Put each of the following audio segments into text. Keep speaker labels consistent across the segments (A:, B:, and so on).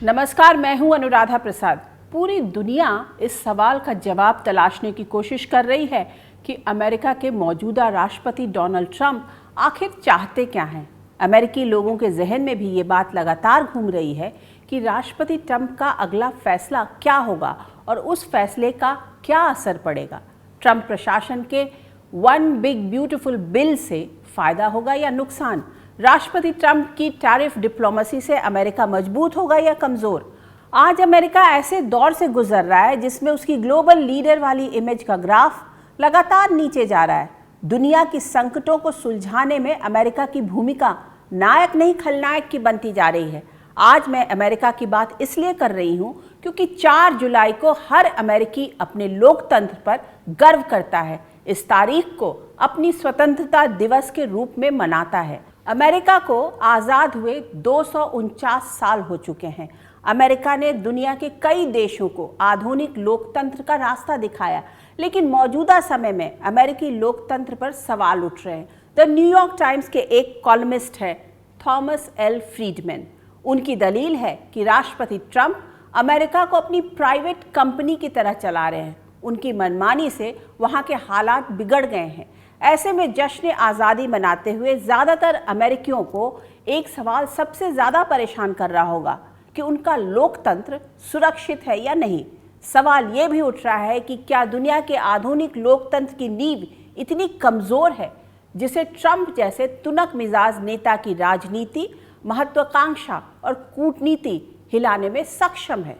A: नमस्कार, मैं हूं अनुराधा प्रसाद। पूरी दुनिया इस सवाल का जवाब तलाशने की कोशिश कर रही है कि अमेरिका के मौजूदा राष्ट्रपति डोनाल्ड ट्रंप आखिर चाहते क्या हैं। अमेरिकी लोगों के जहन में भी ये बात लगातार घूम रही है कि राष्ट्रपति ट्रंप का अगला फैसला क्या होगा और उस फैसले का क्या असर पड़ेगा। ट्रंप प्रशासन के वन बिग ब्यूटीफुल बिल से फायदा होगा या नुकसान। राष्ट्रपति ट्रंप की टैरिफ डिप्लोमेसी से अमेरिका मजबूत होगा या कमजोर। आज अमेरिका ऐसे दौर से गुजर रहा है जिसमें उसकी ग्लोबल लीडर वाली इमेज का ग्राफ लगातार नीचे जा रहा है। दुनिया की संकटों को सुलझाने में अमेरिका की भूमिका नायक नहीं खलनायक की बनती जा रही है। आज मैं अमेरिका की बात इसलिए कर रही हूं क्योंकि 4 जुलाई को हर अमेरिकी अपने लोकतंत्र पर गर्व करता है। इस तारीख को अपनी स्वतंत्रता दिवस के रूप में मनाता है। अमेरिका को आज़ाद हुए 249 साल हो चुके हैं। अमेरिका ने दुनिया के कई देशों को आधुनिक लोकतंत्र का रास्ता दिखाया, लेकिन मौजूदा समय में अमेरिकी लोकतंत्र पर सवाल उठ रहे हैं। द न्यूयॉर्क टाइम्स के एक कॉलमिस्ट है थॉमस एल फ्रीडमैन। उनकी दलील है कि राष्ट्रपति ट्रंप अमेरिका को अपनी प्राइवेट कंपनी की तरह चला रहे हैं। उनकी मनमानी से वहाँ के हालात बिगड़ गए हैं। ऐसे में जश्न आज़ादी मनाते हुए ज़्यादातर अमेरिकियों को एक सवाल सबसे ज़्यादा परेशान कर रहा होगा कि उनका लोकतंत्र सुरक्षित है या नहीं। सवाल ये भी उठ रहा है कि क्या दुनिया के आधुनिक लोकतंत्र की नींव इतनी कमज़ोर है जिसे ट्रंप जैसे तुनक मिजाज नेता की राजनीति, महत्वाकांक्षा और कूटनीति हिलाने में सक्षम है।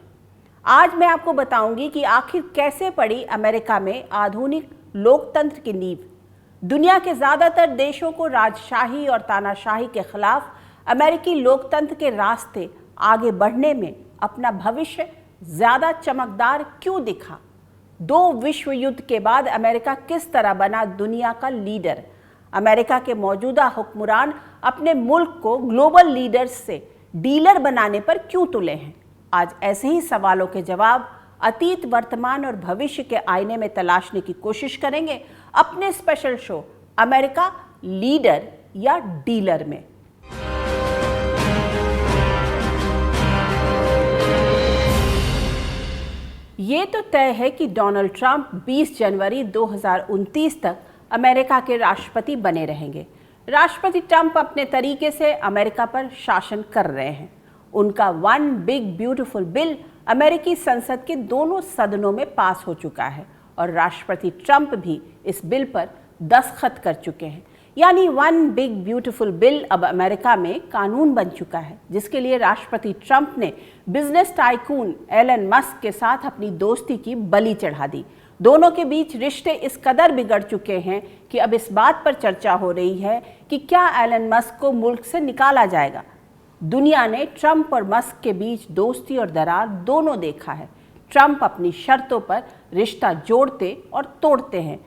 A: आज मैं आपको बताऊंगी कि आखिर कैसे पड़ी अमेरिका में आधुनिक लोकतंत्र की नींव। दुनिया के ज़्यादातर देशों को राजशाही और तानाशाही के खिलाफ अमेरिकी लोकतंत्र के रास्ते आगे बढ़ने में अपना भविष्य ज़्यादा चमकदार क्यों दिखा। 2 विश्व युद्ध के बाद अमेरिका किस तरह बना दुनिया का लीडर। अमेरिका के मौजूदा हुक्मरान अपने मुल्क को ग्लोबल लीडर्स से डीलर बनाने पर क्यों तुले हैं। आज ऐसे ही सवालों के जवाब अतीत, वर्तमान और भविष्य के आईने में तलाशने की कोशिश करेंगे अपने स्पेशल शो अमेरिका लीडर या डीलर में। ये तो तय है कि डोनाल्ड ट्रंप 20 जनवरी 2029 तक अमेरिका के राष्ट्रपति बने रहेंगे। राष्ट्रपति ट्रंप अपने तरीके से अमेरिका पर शासन कर रहे हैं। उनका वन बिग ब्यूटीफुल बिल अमेरिकी संसद के दोनों सदनों में पास हो चुका है और राष्ट्रपति ट्रंप भी इस बिल पर दस्तखत कर चुके हैं। यानी वन बिग ब्यूटीफुल बिल अब अमेरिका में कानून बन चुका है, जिसके लिए राष्ट्रपति ट्रंप ने बिजनेस टाइकून एलन मस्क के साथ अपनी दोस्ती की बलि चढ़ा दी। दोनों के बीच रिश्ते इस कदर बिगड़ चुके हैं कि अब इस बात पर चर्चा हो रही है कि क्या एलन मस्क को मुल्क से निकाला जाएगा। दुनिया ने ट्रंप और मस्क के बीच दोस्ती और दरार दोनों देखा है। ट्रंप अपनी शर्तों पर रिश्ता जोड़ते और तोड़ते हैं।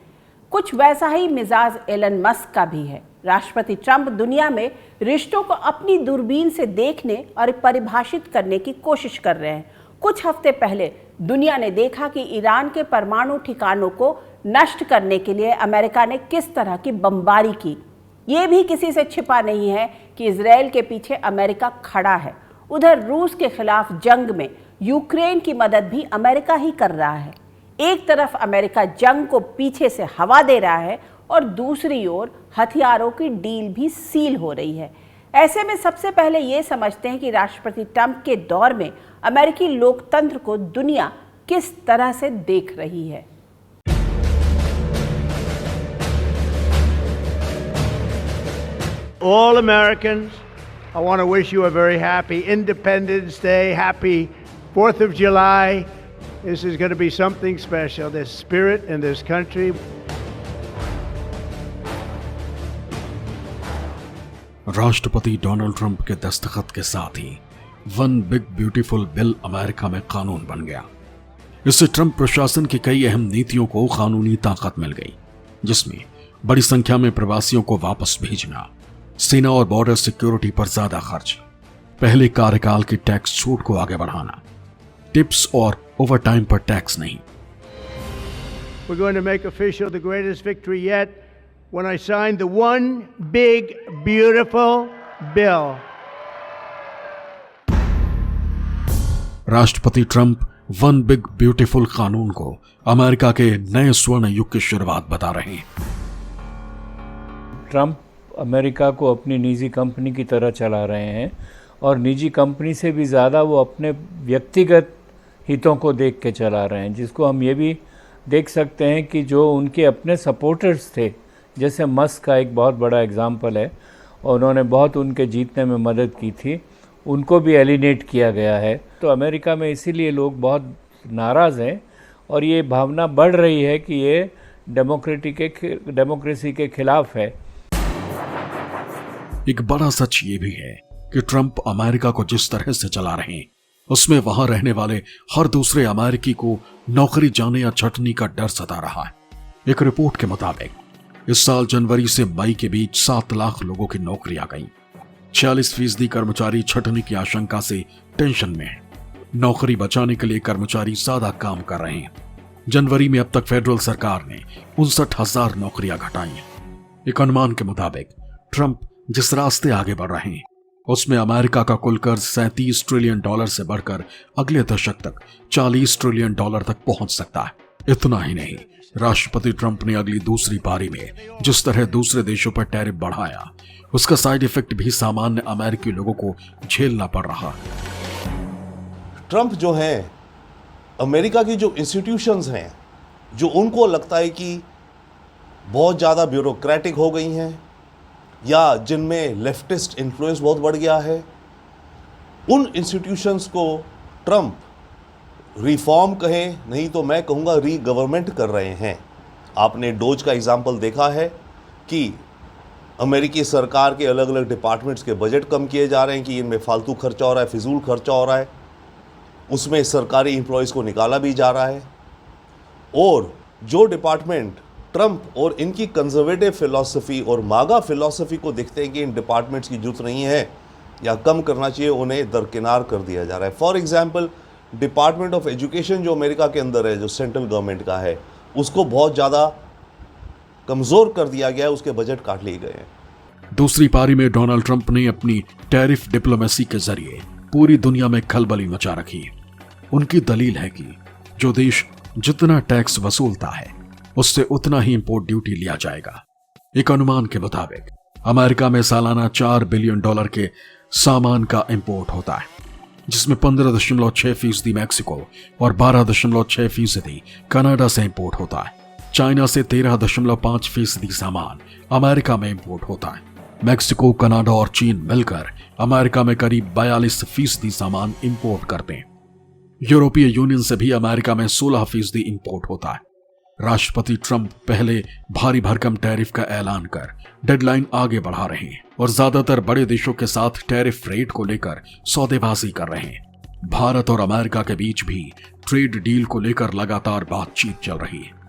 A: कुछ वैसा ही मिजाज एलन मस्क का भी है। राष्ट्रपति ट्रंप दुनिया में रिश्तों को अपनी दूरबीन से देखने और परिभाषित करने की कोशिश कर रहे हैं। कुछ हफ्ते पहले दुनिया ने देखा कि ईरान के परमाणु ठिकानों को नष्ट करने के लिए अमेरिका ने किस तरह की बमबारी की। ये भी किसी से छिपा नहीं है कि इजराइल के पीछे अमेरिका खड़ा है। उधर रूस के खिलाफ जंग में यूक्रेन की मदद भी अमेरिका ही कर रहा है। एक तरफ अमेरिका जंग को पीछे से हवा दे रहा है और दूसरी ओर हथियारों की डील भी सील हो रही है। ऐसे में सबसे पहले ये समझते हैं कि राष्ट्रपति ट्रंप के दौर में अमेरिकी लोकतंत्र को दुनिया किस तरह से देख रही है।
B: All Americans, I want to wish you a very happy Independence Day, happy 4th of July. This is going to be something special, this spirit in this country.
C: राष्ट्रपति डोनाल्ड ट्रंप के दस्तखत के साथ ही one big beautiful bill America में कानून बन गया। इससे ट्रंप प्रशासन की कई अहम नीतियों को कानूनी ताकत मिल गई, जिसमें बड़ी संख्या में प्रवासियों को वापस भेजना, सेना और बॉर्डर सिक्योरिटी पर ज्यादा खर्च, पहले कार्यकाल की टैक्स छूट को आगे बढ़ाना, टिप्स और ओवरटाइम पर टैक्स नहीं।
B: We're going to make official the greatest victory yet when I signed the one big beautiful bill.
C: राष्ट्रपति ट्रंप वन बिग ब्यूटीफुल कानून को अमेरिका के नए स्वर्ण युग की शुरुआत बता रहे हैं।
D: ट्रंप अमेरिका को अपनी निजी कंपनी की तरह चला रहे हैं और निजी कंपनी से भी ज़्यादा वो अपने व्यक्तिगत हितों को देख के चला रहे हैं, जिसको हम ये भी देख सकते हैं कि जो उनके अपने सपोर्टर्स थे, जैसे मस्क का एक बहुत बड़ा एग्जाम्पल है और उन्होंने बहुत उनके जीतने में मदद की थी, उनको भी एलिनेट किया गया है। तो अमेरिका में इसीलिए लोग बहुत नाराज़ हैं और ये भावना बढ़ रही है कि ये डेमोक्रेसी के खिलाफ है।
C: एक बड़ा सच ये भी है कि ट्रंप अमेरिका को जिस तरह से चला रहे हैं उसमें वहां रहने वाले हर दूसरे अमेरिकी को नौकरी जाने या छटनी का डर सता रहा है। एक रिपोर्ट के मुताबिक इस साल जनवरी से मई के बीच 7 लाख लोगों की नौकरियां गईं। 46% कर्मचारी छटनी की आशंका से टेंशन में हैं। नौकरी बचाने के लिए कर्मचारी ज्यादा काम कर रहे हैं। जनवरी में अब तक फेडरल सरकार ने 59,000 नौकरियां घटाई हैं। एक अनुमान के मुताबिक ट्रंप जिस रास्ते आगे बढ़ रहे हैं उसमें अमेरिका का कुल कर्ज $37 ट्रिलियन से बढ़कर अगले दशक तक $40 ट्रिलियन तक पहुंच सकता है। इतना ही नहीं, राष्ट्रपति ट्रंप ने अगली दूसरी पारी में जिस तरह दूसरे देशों पर टैरिफ बढ़ाया उसका साइड इफेक्ट भी सामान्य अमेरिकी लोगों को झेलना पड़ रहा।
E: ट्रंप जो है अमेरिका की जो इंस्टीट्यूशंस हैं जो उनको लगता है कि बहुत ज़्यादा ब्यूरोक्रेटिक हो गई हैं या जिनमें लेफ्टिस्ट इन्फ्लुएंस बहुत बढ़ गया है, उन इंस्टीट्यूशंस को ट्रंप रिफॉर्म कहें, नहीं तो मैं कहूँगा री गवर्नमेंट कर रहे हैं। आपने डोज का एग्जाम्पल देखा है कि अमेरिकी सरकार के अलग अलग डिपार्टमेंट्स के बजट कम किए जा रहे हैं कि इनमें फालतू खर्चा हो रहा है, फिजूल खर्चा हो रहा है, उसमें सरकारी एम्प्लॉयज़ को निकाला भी जा रहा है। और जो डिपार्टमेंट ट्रंप और इनकी कंजर्वेटिव फिलॉसफी और मागा फिलॉसफी को देखते हैं कि इन डिपार्टमेंट्स की जरूरत नहीं है या कम करना चाहिए, उन्हें दरकिनार कर दिया जा रहा है। For example department of education जो अमेरिका के अंदर है, जो सेंट्रल गवर्नमेंट का है, उसको बहुत ज़्यादा कमज़ोर कर दिया गया है, उसके बजट काट लिए गए हैं।
C: दूसरी पारी में डोनाल्ड ट्रंप ने अपनी टैरिफ डिप्लोमेसी के जरिए पूरी दुनिया में खलबली मचा रखी है। उनकी दलील है कि जो देश जितना टैक्स वसूलता है उससे उतना ही इंपोर्ट ड्यूटी लिया जाएगा। एक अनुमान के मुताबिक अमेरिका में सालाना $4 बिलियन के सामान का इंपोर्ट होता है, जिसमें 15.6% मैक्सिको और 12.6% कनाडा से इंपोर्ट होता है। चाइना से 13.5% सामान अमेरिका में इंपोर्ट होता है। मैक्सिको, कनाडा और चीन मिलकर अमेरिका में करीब 42% सामान इंपोर्ट करते हैं। यूरोपीय यूनियन से भी अमेरिका में 16% इंपोर्ट होता है। राष्ट्रपति ट्रंप पहले भारी भरकम टैरिफ का ऐलान कर डेडलाइन आगे बढ़ा रहे हैं और ज्यादातर बड़े देशों के साथ टैरिफ रेट को लेकर सौदेबाजी कर रहे हैं। भारत और अमेरिका के बीच भी ट्रेड डील को लेकर लगातार बातचीत चल रही है।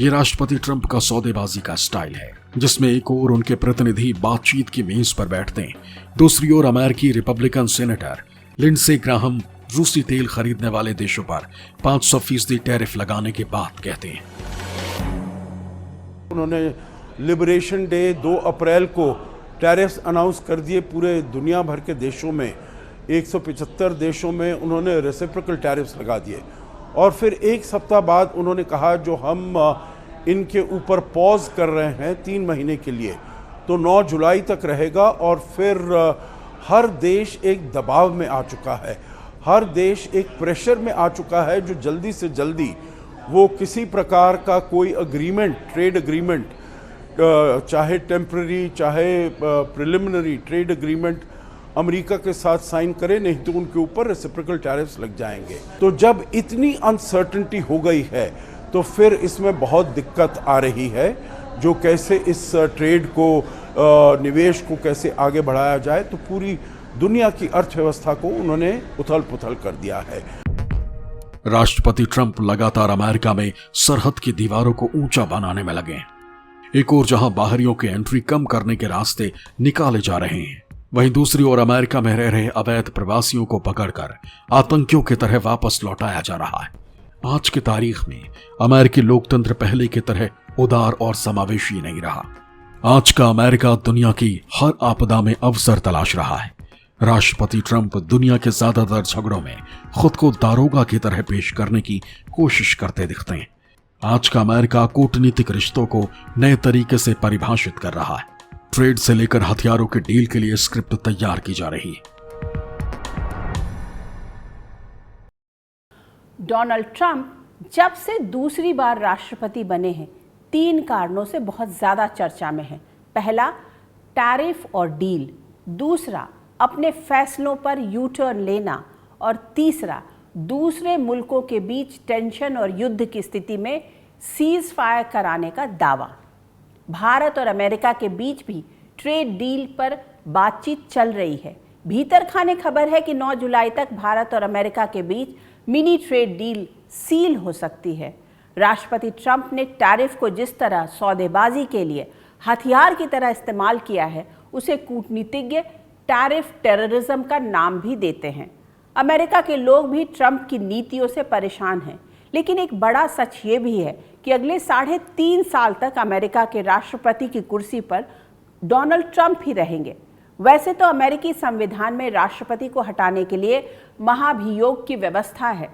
C: ये राष्ट्रपति ट्रंप का सौदेबाजी का स्टाइल है, जिसमें एक ओर उनके प्रतिनिधि बातचीत की मेज पर बैठते हैं, दूसरी ओर अमेरिकी रिपब्लिकन सेनेटर लिंडसे ग्राहम रूसी तेल खरीदने वाले देशों पर 500% टैरिफ लगाने की बात कहते हैं।
F: उन्होंने लिबरेशन डे 2 अप्रैल को टैरिफ्स अनाउंस कर दिए पूरे दुनिया भर के देशों में। 175 देशों में उन्होंने रेसिप्रोकल टैरिफ्स लगा दिए और फिर एक सप्ताह बाद उन्होंने कहा जो हम इनके ऊपर पॉज कर रहे हैं 3 महीने के लिए, तो 9 जुलाई तक रहेगा। और फिर हर देश एक दबाव में आ चुका है, हर देश एक प्रेशर में आ चुका है जो जल्दी से जल्दी वो किसी प्रकार का कोई अग्रीमेंट, ट्रेड अग्रीमेंट, चाहे टेम्पररी चाहे प्रिलिमिनरी ट्रेड अग्रीमेंट अमेरिका के साथ साइन करे, नहीं तो उनके ऊपर रेसिप्रोकल टैरिफ्स लग जाएंगे। तो जब इतनी अनसर्टेनिटी हो गई है तो फिर इसमें बहुत दिक्कत आ रही है, जो कैसे इस ट्रेड को, निवेश को कैसे आगे बढ़ाया जाए। तो पूरी दुनिया की अर्थव्यवस्था को उन्होंने उथल पुथल कर दिया है।
C: राष्ट्रपति ट्रंप लगातार अमेरिका में सरहद की दीवारों को ऊंचा बनाने में लगे हैं। एक ओर जहां बाहरियों की एंट्री कम करने के रास्ते निकाले जा रहे हैं, वहीं दूसरी ओर अमेरिका में रह रहे अवैध प्रवासियों को पकड़कर आतंकियों की तरह वापस लौटाया जा रहा है। आज की तारीख में अमेरिकी लोकतंत्र पहले की तरह उदार और समावेशी नहीं रहा। आज का अमेरिका दुनिया की हर आपदा में अवसर तलाश रहा है। राष्ट्रपति ट्रंप दुनिया के ज्यादातर झगड़ों में खुद को दारोगा की तरह पेश करने की कोशिश करते दिखते हैं। आज का अमेरिका कूटनीतिक रिश्तों को नए तरीके से परिभाषित कर रहा है। ट्रेड से लेकर हथियारों के डील के लिए स्क्रिप्ट तैयार की जा रही है।
A: डोनाल्ड ट्रंप जब से दूसरी बार राष्ट्रपति बने हैं 3 कारणों से बहुत ज्यादा चर्चा में है। पहला, टैरिफ और डील। दूसरा, अपने फैसलों पर यू टर्न लेना। और तीसरा, दूसरे मुल्कों के बीच टेंशन और युद्ध की स्थिति में सीज फायर कराने का दावा। भारत और अमेरिका के बीच भी ट्रेड डील पर बातचीत चल रही है। भीतर खाने खबर है कि 9 जुलाई तक भारत और अमेरिका के बीच मिनी ट्रेड डील सील हो सकती है। राष्ट्रपति ट्रंप ने टैरिफ को जिस तरह सौदेबाजी के लिए हथियार की तरह इस्तेमाल किया है, उसे कूटनीतिज्ञ टैरिफ टेररिज्म का नाम भी देते हैं। अमेरिका के लोग भी ट्रंप की नीतियों से परेशान हैं, लेकिन एक बड़ा सच ये भी है कि अगले 3.5 साल तक अमेरिका के राष्ट्रपति की कुर्सी पर डोनाल्ड ट्रंप ही रहेंगे। वैसे तो अमेरिकी संविधान में राष्ट्रपति को हटाने के लिए महाभियोग की व्यवस्था है,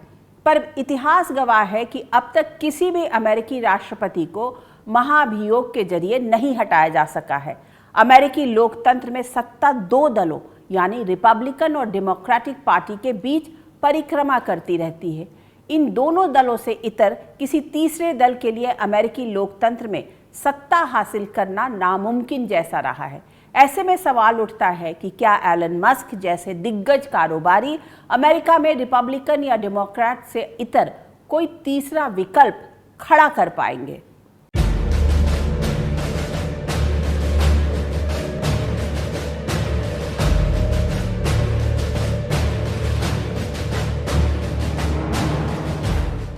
A: पर इतिहास गवाह है कि अब तक किसी भी अमेरिकी राष्ट्रपति को महाभियोग के जरिए नहीं हटाया जा सका है। अमेरिकी लोकतंत्र में सत्ता 2 दलों यानी रिपब्लिकन और डेमोक्रेटिक पार्टी के बीच परिक्रमा करती रहती है। इन दोनों दलों से इतर किसी तीसरे दल के लिए अमेरिकी लोकतंत्र में सत्ता हासिल करना नामुमकिन जैसा रहा है। ऐसे में सवाल उठता है कि क्या एलन मस्क जैसे दिग्गज कारोबारी अमेरिका में रिपब्लिकन या डेमोक्रेट से इतर कोई तीसरा विकल्प खड़ा कर पाएंगे।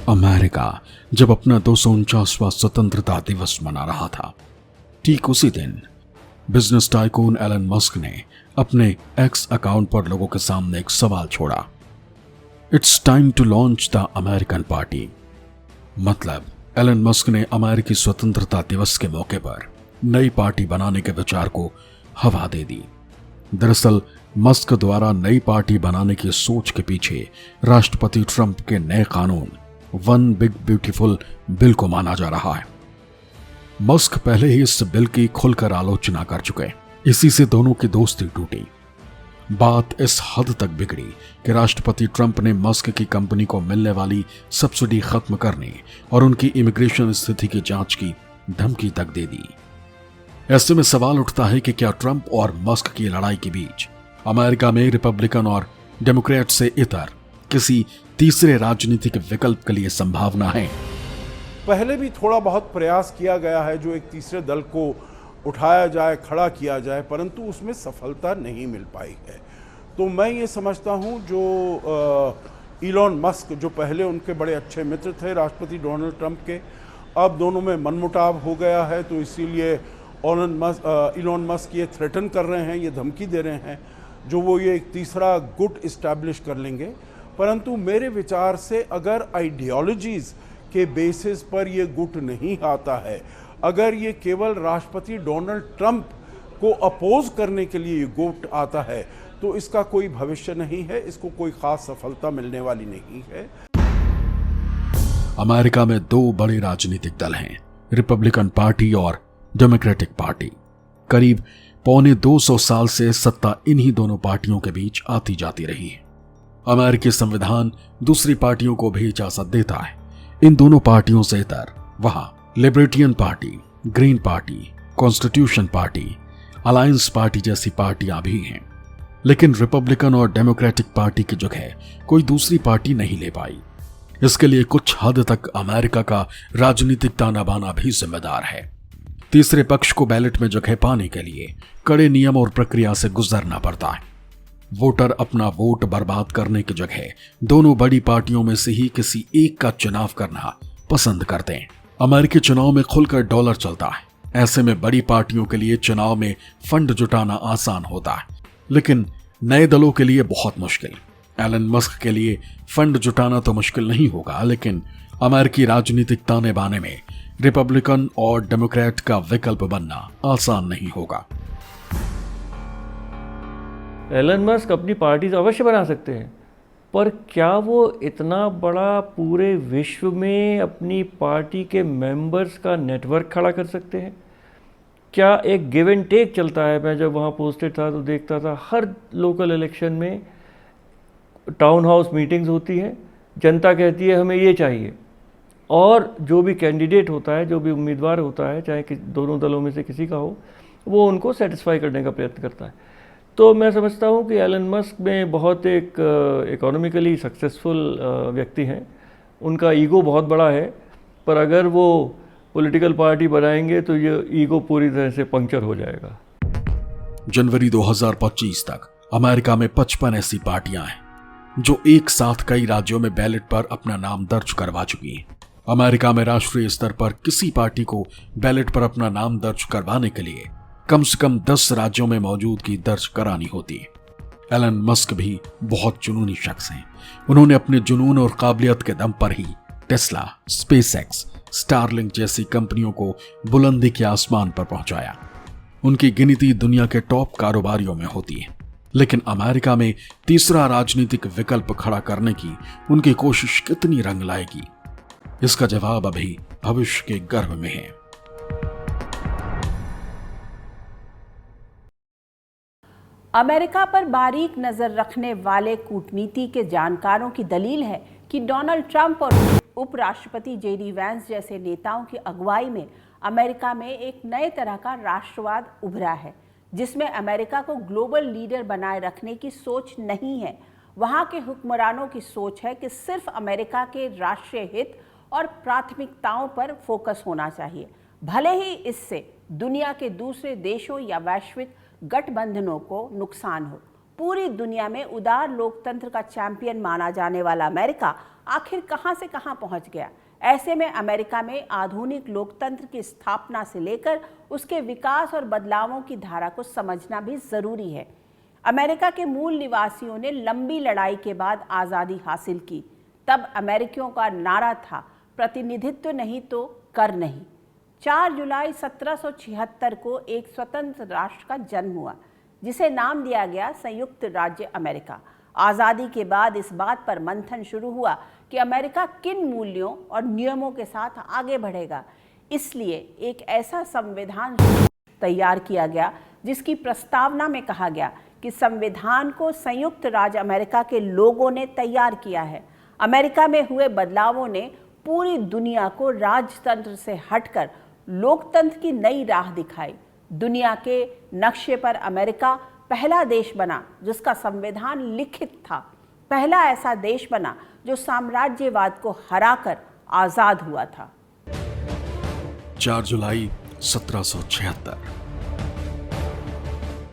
C: अमेरिका जब अपना 249वां स्वतंत्रता दिवस मना रहा था, ठीक उसी दिन बिजनेस टाइकून एलन मस्क ने अपने एक्स अकाउंट पर लोगों के सामने एक सवाल छोड़ा। It's time to launch the American party. मतलब एलन मस्क ने अमेरिकी स्वतंत्रता दिवस के मौके पर नई पार्टी बनाने के विचार को हवा दे दी। दरअसल मस्क द्वारा नई पार्टी बनाने की सोच के पीछे राष्ट्रपति ट्रंप के नए कानून वन बिग ब्यूटीफुल बिल को माना जा रहा है। मस्क पहले ही इस बिल की खुलकर आलोचना कर चुके। इसी से दोनों की दोस्ती टूटी। बात इस हद तक बिगड़ी कि राष्ट्रपति ट्रंप ने मस्क की कंपनी को मिलने वाली सब्सिडी खत्म करने और उनकी इमिग्रेशन स्थिति की जांच की धमकी तक दे दी। ऐसे में सवाल उठता है कि क्या ट्रंप और मस्क की लड़ाई के बीच अमेरिका में रिपब्लिकन और डेमोक्रेट से इतर किसी तीसरे राजनीतिक विकल्प के लिए संभावना है?
F: पहले भी थोड़ा बहुत प्रयास किया गया है जो एक तीसरे दल को उठाया जाए, खड़ा किया जाए, परंतु उसमें सफलता नहीं मिल पाई है। तो मैं ये समझता हूँ जो इलॉन मस्क, जो पहले उनके बड़े अच्छे मित्र थे राष्ट्रपति डोनाल्ड ट्रंप के, अब दोनों में मनमुटाव हो गया है, तो इसीलिए इलॉन मस्क ये थ्रेटन कर रहे हैं, ये धमकी दे रहे हैं जो वो ये एक तीसरा गुट इस्टेब्लिश कर लेंगे। परंतु मेरे विचार से अगर आइडियोलॉजीज़ के बेसिस पर ये गुट नहीं आता है, अगर ये केवल राष्ट्रपति डोनाल्ड ट्रंप को अपोज करने के लिए ये गुट आता है, तो इसका कोई भविष्य नहीं है, इसको कोई खास सफलता मिलने वाली नहीं है।
C: अमेरिका में 2 बड़े राजनीतिक दल हैं, रिपब्लिकन पार्टी और डेमोक्रेटिक पार्टी। करीब 250 साल से सत्ता इन्हीं दोनों पार्टियों के बीच आती जाती रही है। अमेरिकी संविधान दूसरी पार्टियों को भी इजाजत देता है। इन दोनों पार्टियों से इतर वहां Libertarian Party, Green Party, Constitution Party, Alliance Party जैसी पार्टियां भी हैं। लेकिन रिपब्लिकन और डेमोक्रेटिक पार्टी की जगह कोई दूसरी पार्टी नहीं ले पाई। इसके लिए कुछ हद तक अमेरिका का राजनीतिक ताना बाना भी जिम्मेदार है। तीसरे पक्ष को बैलेट में जगह पाने के लिए कड़े नियम और प्रक्रिया से गुजरना पड़ता है। वोटर अपना वोट बर्बाद करने की जगह दोनों बड़ी पार्टियों में से ही किसी एक का चुनाव करना पसंद करते हैं। अमेरिकी चुनाव में खुलकर डॉलर चलता है। ऐसे में बड़ी पार्टियों के लिए चुनाव में फंड जुटाना आसान होता है, लेकिन नए दलों के लिए बहुत मुश्किल। एलन मस्क के लिए फंड जुटाना तो मुश्किल नहीं होगा, लेकिन अमेरिकी राजनीतिक ताने बाने में रिपब्लिकन और डेमोक्रेट का विकल्प बनना आसान नहीं होगा।
G: एलन मस्क अपनी पार्टी तो अवश्य बना सकते हैं, पर क्या वो इतना बड़ा पूरे विश्व में अपनी पार्टी के मेंबर्स का नेटवर्क खड़ा कर सकते हैं? क्या एक गिव एंड टेक चलता है? मैं जब वहाँ पोस्टेड था तो देखता था हर लोकल इलेक्शन में टाउन हाउस मीटिंग्स होती हैं, जनता कहती है हमें ये चाहिए, और जो भी कैंडिडेट होता है, जो भी उम्मीदवार होता है, चाहे दोनों दलों में से किसी का हो, वो उनको सेटिस्फाई करने का प्रयत्न करता है। तो मैं समझता हूँ कि एलन मस्क में बहुत एक इकोनॉमिकली सक्सेसफुल व्यक्ति हैं, उनका ईगो बहुत बड़ा है, पर अगर वो पॉलिटिकल पार्टी बनाएंगे तो ये ईगो पूरी तरह से पंक्चर हो जाएगा।
C: जनवरी 2025 तक अमेरिका में 55 ऐसी पार्टियां हैं जो एक साथ कई राज्यों में बैलेट पर अपना नाम दर्ज करवा चुकी हैं। अमेरिका में राष्ट्रीय स्तर पर किसी पार्टी को बैलेट पर अपना नाम दर्ज करवाने के लिए कम से कम 10 राज्यों में मौजूदगी दर्ज करानी होती है। एलन मस्क भी बहुत जुनूनी शख्स हैं। उन्होंने अपने जुनून और काबिलियत के दम पर ही टेस्ला, स्पेसएक्स, स्टारलिंक जैसी कंपनियों को बुलंदी के आसमान पर पहुंचाया। उनकी गिनती दुनिया के टॉप कारोबारियों में होती है, लेकिन अमेरिका में तीसरा राजनीतिक विकल्प खड़ा करने की उनकी कोशिश कितनी रंग लाएगी, इसका जवाब अभी भविष्य के गर्भ में है।
A: अमेरिका पर बारीक नजर रखने वाले कूटनीति के जानकारों की दलील है कि डोनाल्ड ट्रंप और उपराष्ट्रपति जेडी वैंस जैसे नेताओं की अगुवाई में अमेरिका में एक नए तरह का राष्ट्रवाद उभरा है, जिसमें अमेरिका को ग्लोबल लीडर बनाए रखने की सोच नहीं है। वहां के हुक्मरानों की सोच है कि सिर्फ अमेरिका के राष्ट्रीय हित और प्राथमिकताओं पर फोकस होना चाहिए, भले ही इससे दुनिया के दूसरे देशों या वैश्विक गठबंधनों को नुकसान हो। पूरी दुनिया में उदार लोकतंत्र का चैंपियन माना जाने वाला अमेरिका आखिर कहां से कहां पहुंच गया। ऐसे में अमेरिका में आधुनिक लोकतंत्र की स्थापना से लेकर उसके विकास और बदलावों की धारा को समझना भी जरूरी है। अमेरिका के मूल निवासियों ने लंबी लड़ाई के बाद आज़ादी हासिल की। तब अमेरिकियों का नारा था, प्रतिनिधित्व नहीं तो कर नहीं। 4 जुलाई 1776 को एक स्वतंत्र राष्ट्र का जन्म हुआ, जिसे नाम दिया गया संयुक्त राज्य अमेरिका। आज़ादी के बाद इस बात पर मंथन शुरू हुआ कि अमेरिका किन मूल्यों और नियमों के साथ आगे बढ़ेगा। इसलिए एक ऐसा संविधान तैयार किया गया जिसकी प्रस्तावना में कहा गया कि संविधान को संयुक्त राज्य अमेरिका के लोगों ने तैयार किया है। अमेरिका में हुए बदलावों ने पूरी दुनिया को राजतंत्र से हटकर लोकतंत्र की नई राह दिखाई। दुनिया के नक्शे पर अमेरिका पहला देश बना जिसका संविधान लिखित था, पहला ऐसा देश बना जो साम्राज्यवाद को हराकर आजाद हुआ था।
C: 4 जुलाई 1776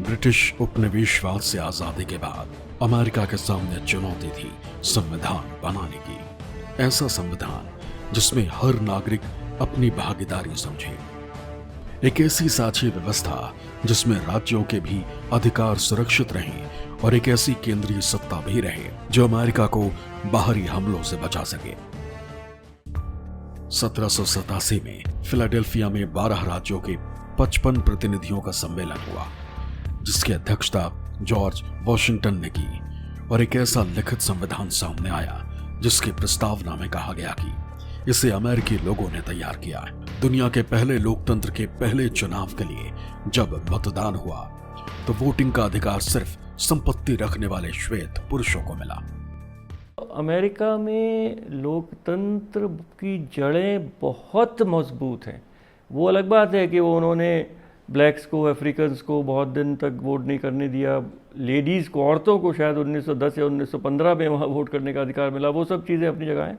C: ब्रिटिश उपनिवेशवाद से आजादी के बाद अमेरिका के सामने चुनौती थी संविधान बनाने की। ऐसा संविधान जिसमें हर नागरिक अपनी भागीदारी समझे, एक ऐसी साझी व्यवस्था जिसमें राज्यों के भी अधिकार सुरक्षित रहें और एक ऐसी केंद्रीय सत्ता भी रहे जो अमेरिका को बाहरी हमलों से बचा सके। 1787 में फिलाडेल्फिया में 12 राज्यों के 55 प्रतिनिधियों का सम्मेलन हुआ, जिसकी अध्यक्षता जॉर्ज वॉशिंगटन ने की, और एक ऐसा लिखित संविधान सामने आया जिसकी प्रस्तावना में कहा गया कि इसे अमेरिकी लोगों ने तैयार किया है। दुनिया के पहले लोकतंत्र के पहले चुनाव के लिए जब मतदान हुआ तो वोटिंग का अधिकार सिर्फ संपत्ति रखने वाले श्वेत पुरुषों को मिला।
G: अमेरिका में लोकतंत्र की जड़ें बहुत मजबूत हैं। वो अलग बात है कि वो उन्होंने ब्लैक्स को, अफ्रीकन्स को बहुत दिन तक वोट नहीं करने दिया। लेडीज़ को, औरतों को शायद 1910 या 1915 में वहाँ वोट करने का अधिकार मिला। वो सब चीज़ें अपनी जगह हैं,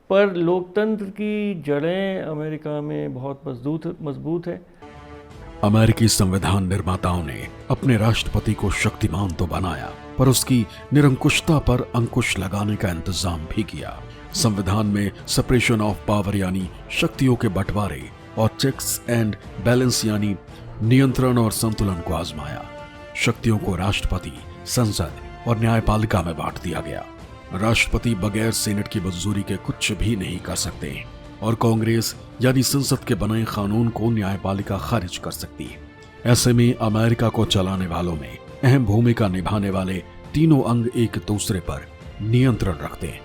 G: पर लोकतंत्र की जड़ें अमेरिका में बहुत मजबूत है।
C: अमेरिकी संविधान निर्माताओं ने अपने राष्ट्रपति को शक्तिमान तो बनाया, पर उसकी निरंकुशता पर अंकुश लगाने का इंतजाम भी किया। संविधान में सेपरेशन ऑफ पावर यानी शक्तियों के बंटवारे और चेक्स एंड बैलेंस यानी नियंत्रण और संतुलन को आजमाया। शक्तियों को राष्ट्रपति, संसद और न्यायपालिका में बांट दिया गया। राष्ट्रपति बगैर सेनेट की मंजूरी के कुछ भी नहीं कर सकते और कांग्रेस यानी संसद के बनाए कानून को न्यायपालिका खारिज कर सकती है। ऐसे में अमेरिका को चलाने वालों में अहम भूमिका निभाने वाले तीनों अंग एक दूसरे पर नियंत्रण रखते हैं।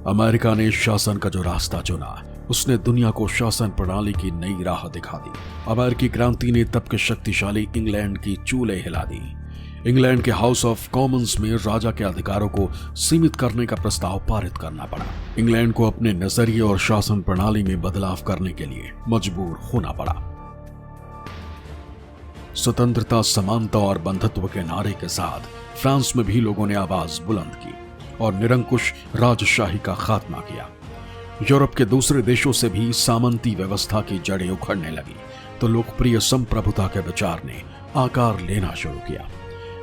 C: अमेरिका ने शासन का जो रास्ता चुना, उसने दुनिया को शासन प्रणाली की नई राह दिखा दी। अमेरिकी क्रांति ने तब के शक्तिशाली इंग्लैंड की चूल्हे हिला दी। इंग्लैंड के हाउस ऑफ कॉमन्स में राजा के अधिकारों को सीमित करने का प्रस्ताव पारित करना पड़ा। इंग्लैंड को अपने नजरिए और शासन प्रणाली में बदलाव करने के लिए मजबूर होना पड़ा। स्वतंत्रता, समानता और बंधुत्व के नारे के साथ फ्रांस में भी लोगों ने आवाज बुलंद की और निरंकुश राजशाही का खात्मा किया। यूरोप के दूसरे देशों से भी सामंती व्यवस्था की जड़ें उखड़ने लगी तो लोकप्रिय संप्रभुता के विचार ने आकार लेना शुरू किया।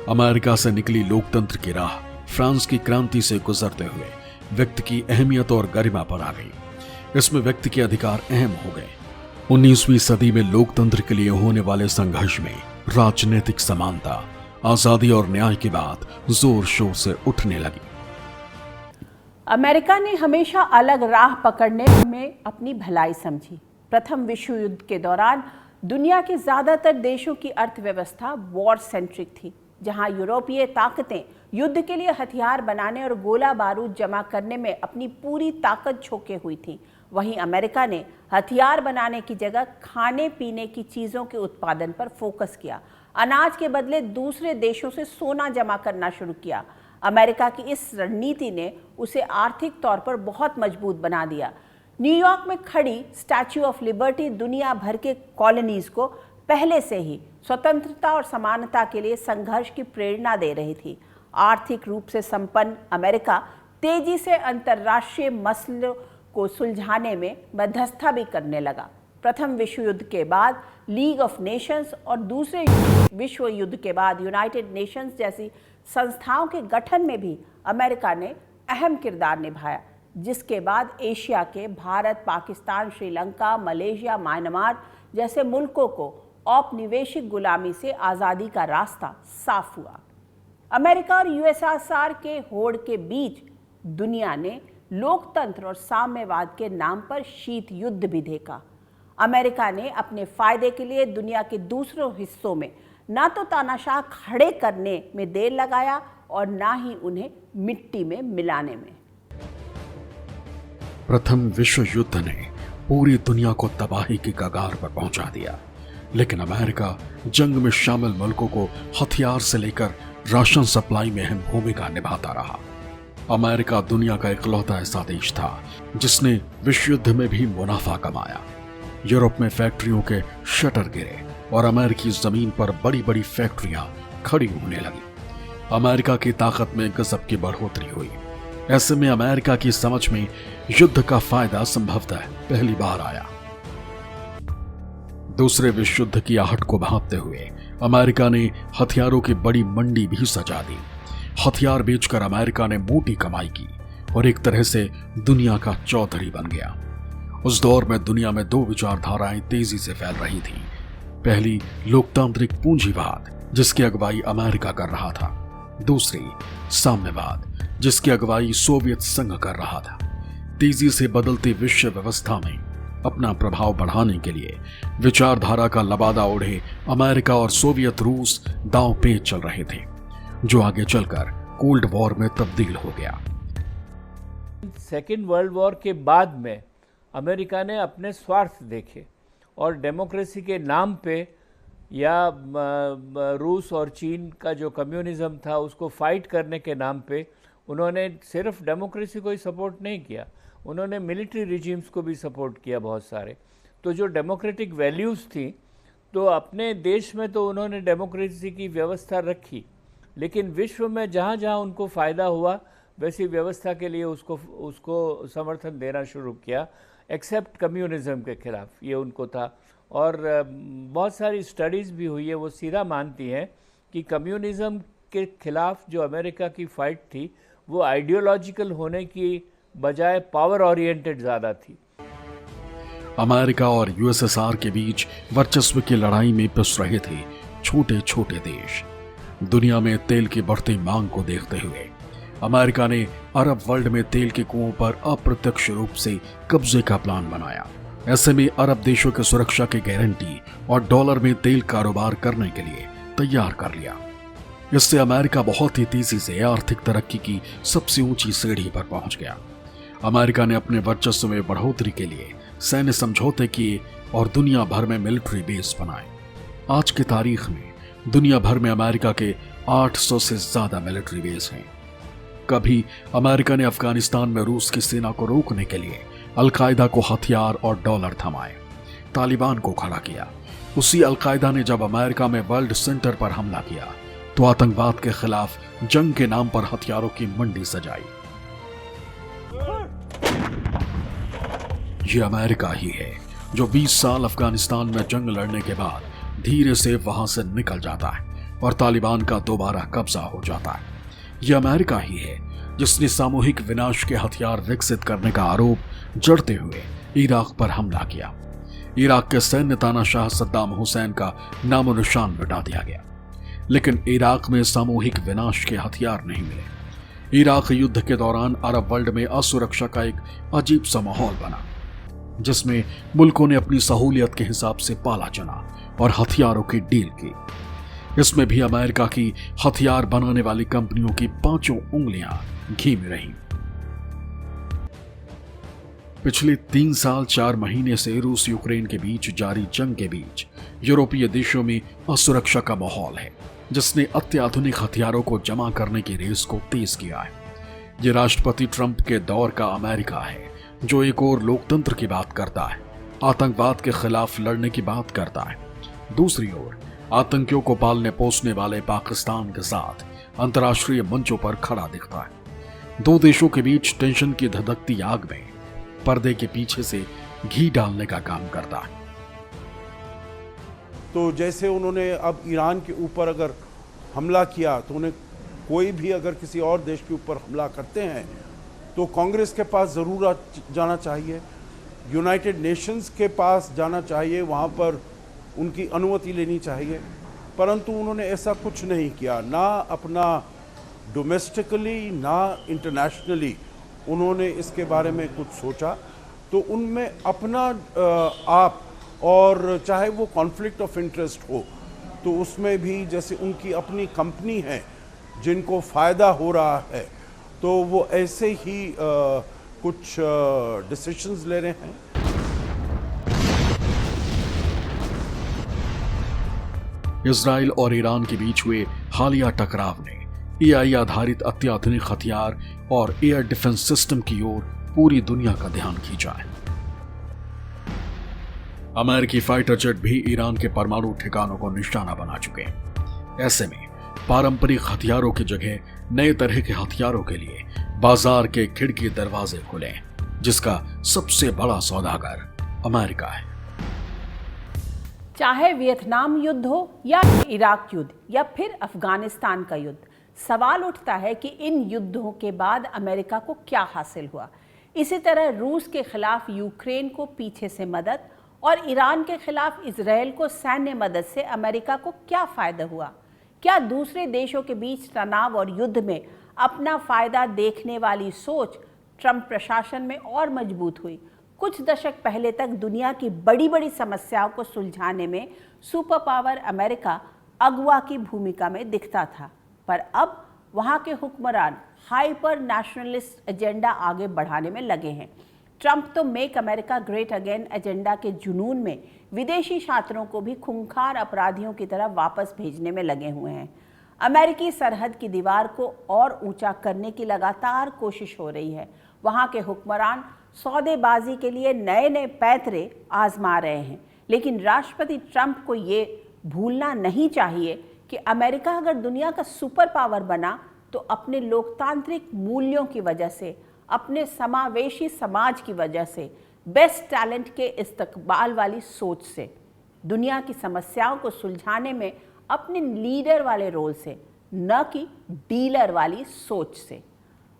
C: अमेरिका से निकली लोकतंत्र की राह फ्रांस की क्रांति से गुजरते हुए व्यक्ति की अहमियत और गरिमा पर आ गई। इसमें व्यक्ति के अधिकार अहम हो गए। 19वीं सदी में लोकतंत्र के लिए होने वाले संघर्ष में राजनीतिक समानता, आजादी और न्याय की बात जोर शोर से उठने लगी।
A: अमेरिका ने हमेशा अलग राह पकड़ने में अपनी भलाई समझी। प्रथम विश्व युद्ध के दौरान दुनिया के ज्यादातर देशों की अर्थव्यवस्था वॉर सेंट्रिक थी। जहां यूरोपीय ताकतें युद्ध के लिए हथियार बनाने और गोला बारूद जमा करने में अपनी पूरी ताकत झोंके हुई थी, वहीं अमेरिका ने हथियार बनाने की जगह खाने पीने की चीज़ों के उत्पादन पर फोकस किया। अनाज के बदले दूसरे देशों से सोना जमा करना शुरू किया। अमेरिका की इस रणनीति ने उसे आर्थिक तौर पर बहुत मजबूत बना दिया। न्यूयॉर्क में खड़ी स्टैच्यू ऑफ लिबर्टी दुनिया भर के कॉलोनीज को पहले से ही स्वतंत्रता और समानता के लिए संघर्ष की प्रेरणा दे रही थी। आर्थिक रूप से संपन्न अमेरिका तेजी से अंतर्राष्ट्रीय मसलों को सुलझाने में मध्यस्थता भी करने लगा। प्रथम विश्व युद्ध के बाद लीग ऑफ नेशंस और दूसरे विश्व युद्ध के बाद यूनाइटेड नेशंस जैसी संस्थाओं के गठन में भी अमेरिका ने अहम किरदार निभाया, जिसके बाद एशिया के भारत, पाकिस्तान, श्रीलंका, मलेशिया, म्यांमार जैसे मुल्कों को औपनिवेशिक गुलामी से आज़ादी का रास्ता साफ हुआ। अमेरिका और यूएसएसआर के होड़ के बीच दुनिया ने लोकतंत्र और साम्यवाद के नाम पर शीत युद्ध भी देखा। अमेरिका ने अपने फायदे के लिए दुनिया के दूसरे हिस्सों में ना तो तानाशाह खड़े करने में देर लगाया और ना ही उन्हें मिट्टी में मिलाने में।
C: प्रथम विश्व युद्ध ने पूरी दुनिया को तबाही की कगार पर पहुंचा दिया, लेकिन अमेरिका जंग में शामिल मुल्कों को हथियार से लेकर राशन सप्लाई में अहम भूमिका निभाता रहा। अमेरिका दुनिया का इकलौता ऐसा देश था जिसने विश्व युद्ध में भी मुनाफा कमाया। यूरोप में फैक्ट्रियों के शटर गिरे और अमेरिकी जमीन पर बड़ी बड़ी फैक्ट्रियां खड़ी होने लगी। अमेरिका की ताकत में गजब की बढ़ोतरी हुई। ऐसे में अमेरिका की समझ में युद्ध का फायदा संभवतः पहली बार आया। दूसरे विश्व युद्ध की आहट को भांपते हुए अमेरिका ने हथियारों की बड़ी मंडी भी सजा दी। हथियार बेचकर अमेरिका ने मोटी कमाई की और एक तरह से दुनिया का चौधरी बन गया। उस दौर में दुनिया में दो विचारधाराएं तेजी से फैल रही थी। पहली लोकतांत्रिक पूंजीवाद, जिसकी अगुवाई अमेरिका कर रहा था। दूसरी साम्यवाद, जिसकी अगुवाई सोवियत संघ कर रहा था। तेजी से बदलती विश्व व्यवस्था में अपना प्रभाव बढ़ाने के लिए विचारधारा का लबादा ओढ़े अमेरिका और सोवियत रूस दांव पेच चल रहे थे, जो आगे चलकर कोल्ड वॉर में तब्दील हो गया।
D: सेकेंड वर्ल्ड वॉर के बाद में अमेरिका ने अपने स्वार्थ देखे और डेमोक्रेसी के नाम पे या रूस और चीन का जो कम्युनिज्म था उसको फाइट करने के नाम पे उन्होंने सिर्फ डेमोक्रेसी को ही सपोर्ट नहीं किया, उन्होंने मिलिट्री रिजीम्स को भी सपोर्ट किया बहुत सारे। तो जो डेमोक्रेटिक वैल्यूज़ थी तो अपने देश में तो उन्होंने डेमोक्रेसी की व्यवस्था रखी, लेकिन विश्व में जहाँ जहाँ उनको फ़ायदा हुआ वैसी व्यवस्था के लिए उसको समर्थन देना शुरू किया, एक्सेप्ट कम्युनिज्म के खिलाफ, ये उनको था। और बहुत सारी स्टडीज़ भी हुई है, वो सीधा मानती हैं कि कम्युनिज्म के खिलाफ जो अमेरिका की फ़ाइट थी वो आइडियोलॉजिकल होने की बजाय पावर ओरिएंटेड ज़्यादा थी।
C: अमेरिका और यूएसएसआर के बीच वर्चस्व की लड़ाई में पिस रहे थे छोटे छोटे देश। दुनिया में तेल की बढ़ती मांग को देखते हुए अमेरिका ने अरब वर्ल्ड में तेल के कुओं पर अप्रत्यक्ष रूप से कब्जे का प्लान बनाया। ऐसे में अरब देशों की सुरक्षा की गारंटी और डॉलर में तेल कारोबार करने के लिए तैयार कर लिया। इससे अमेरिका बहुत ही तेजी से आर्थिक तरक्की की सबसे ऊंची सीढ़ी पर पहुंच गया। अमेरिका ने अपने वर्चस्व में बढ़ोतरी के लिए सैन्य समझौते किए और दुनिया भर में मिलिट्री बेस बनाए। आज की तारीख में दुनिया भर में अमेरिका के 800 से ज्यादा मिलिट्री बेस हैं। कभी अमेरिका ने अफगानिस्तान में रूस की सेना को रोकने के लिए अलकायदा को हथियार और डॉलर थमाए, तालिबान को खड़ा किया। उसी अलकायदा ने जब अमेरिका में वर्ल्ड सेंटर पर हमला किया तो आतंकवाद के खिलाफ जंग के नाम पर हथियारों की मंडी सजाई। ये अमेरिका ही है जो 20 साल अफगानिस्तान में जंग लड़ने के बाद धीरे से वहां से निकल जाता है और तालिबान का दोबारा कब्जा हो जाता है। यह अमेरिका ही है जिसने सामूहिक विनाश के हथियार विकसित करने का आरोप जड़ते हुए इराक पर हमला किया। इराक के सैन्य तानाशाह सद्दाम हुसैन का नामो निशान मिटा दिया गया, लेकिन इराक में सामूहिक विनाश के हथियार नहीं मिले। इराक युद्ध के दौरान अरब वर्ल्ड में असुरक्षा का एक अजीब सा माहौल बना, जिसमें मुल्कों ने अपनी सहूलियत के हिसाब से पाला चुना और हथियारों की डील की। इसमें भी अमेरिका की हथियार बनाने वाली कंपनियों की 5 उंगलियां घी में रहीं। पिछले 3 साल 4 महीने से रूस यूक्रेन के बीच जारी जंग के बीच यूरोपीय देशों में असुरक्षा का माहौल है, जिसने अत्याधुनिक हथियारों को जमा करने की रेस को तेज किया है। ये राष्ट्रपति ट्रंप के दौर का अमेरिका है जो एक और लोकतंत्र की बात करता है, आतंकवाद के खिलाफ लड़ने की बात करता है, दूसरी ओर आतंकियों को पालने पोसने वाले पाकिस्तान के साथ अंतर्राष्ट्रीय मंचों पर खड़ा दिखता है। 2 देशों के बीच टेंशन की धधकती आग में पर्दे के पीछे से घी डालने का काम करता है।
F: तो जैसे उन्होंने अब ईरान के ऊपर अगर हमला किया तो उन्हें कोई भी अगर किसी और देश के ऊपर हमला करते हैं तो कांग्रेस के पास ज़रूर जाना चाहिए, यूनाइटेड नेशंस के पास जाना चाहिए, वहाँ पर उनकी अनुमति लेनी चाहिए। परंतु उन्होंने ऐसा कुछ नहीं किया, ना अपना डोमेस्टिकली ना इंटरनेशनली उन्होंने इसके बारे में कुछ सोचा। तो उनमें अपना आप और चाहे वो कॉन्फ्लिक्ट ऑफ इंटरेस्ट हो तो उसमें भी जैसे उनकी अपनी कंपनी है जिनको फ़ायदा हो रहा है तो वो ऐसे ही कुछ डिसीजंस ले रहे हैं।
C: इजराइल और ईरान के बीच हुए हालिया टकराव ने एआई आधारित अत्याधुनिक हथियार और एयर डिफेंस सिस्टम की ओर पूरी दुनिया का ध्यान खींचा है। अमेरिकी फाइटर जेट भी ईरान के परमाणु ठिकानों को निशाना बना चुके हैं। ऐसे में पारंपरिक हथियारों की जगह नए तरह के हथियारों के लिए बाजार के खिड़की दरवाजे खुले, जिसका सबसे बड़ा सौदागर अमेरिका है।
A: चाहे वियतनाम युद्ध हो या इराक युद्ध या फिर अफगानिस्तान का युद्ध, सवाल उठता है कि इन युद्धों के बाद अमेरिका को क्या हासिल हुआ। इसी तरह रूस के खिलाफ यूक्रेन को पीछे से मदद और ईरान के खिलाफ इजराइल को सैन्य मदद से अमेरिका को क्या फायदा हुआ। क्या दूसरे देशों के बीच तनाव और युद्ध में अपना फायदा देखने वाली सोच ट्रंप प्रशासन में और मजबूत हुई। कुछ दशक पहले तक दुनिया की बड़ी बड़ी समस्याओं को सुलझाने में सुपर पावर अमेरिका अगुवा की भूमिका में दिखता था, पर अब वहां के हुक्मरान हाइपर नेशनलिस्ट एजेंडा आगे बढ़ाने में लगे हैं। ट्रंप तो make America great again agenda के जुनून में विदेशी छात्रों को भी खूंखार अपराधियों की तरह वापस भेजने में लगे हुए हैं। अमेरिकी सरहद की दीवार को और ऊंचा करने की लगातार कोशिश हो रही है। वहां के हुक्मरान सौदेबाजी के लिए नए नए पैतरे आजमा रहे हैं, लेकिन राष्ट्रपति ट्रंप को ये भूलना नहीं चाहिए कि अमेरिका अगर दुनिया का सुपर पावर बना तो अपने लोकतांत्रिक मूल्यों की वजह से, अपने समावेशी समाज की वजह से, बेस्ट टैलेंट के इस्तकबाल वाली सोच से, दुनिया की समस्याओं को सुलझाने में अपने लीडर वाले रोल से, न कि डीलर वाली सोच से।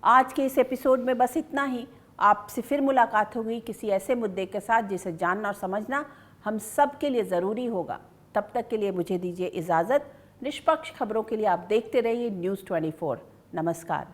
A: आज के इस एपिसोड में बस इतना ही। आपसे फिर मुलाकात होगी किसी ऐसे मुद्दे के साथ जिसे जानना और समझना हम सब के लिए ज़रूरी होगा। तब तक के लिए मुझे दीजिए इजाज़त। निष्पक्ष खबरों के लिए आप देखते रहिए न्यूज़ 24। नमस्कार।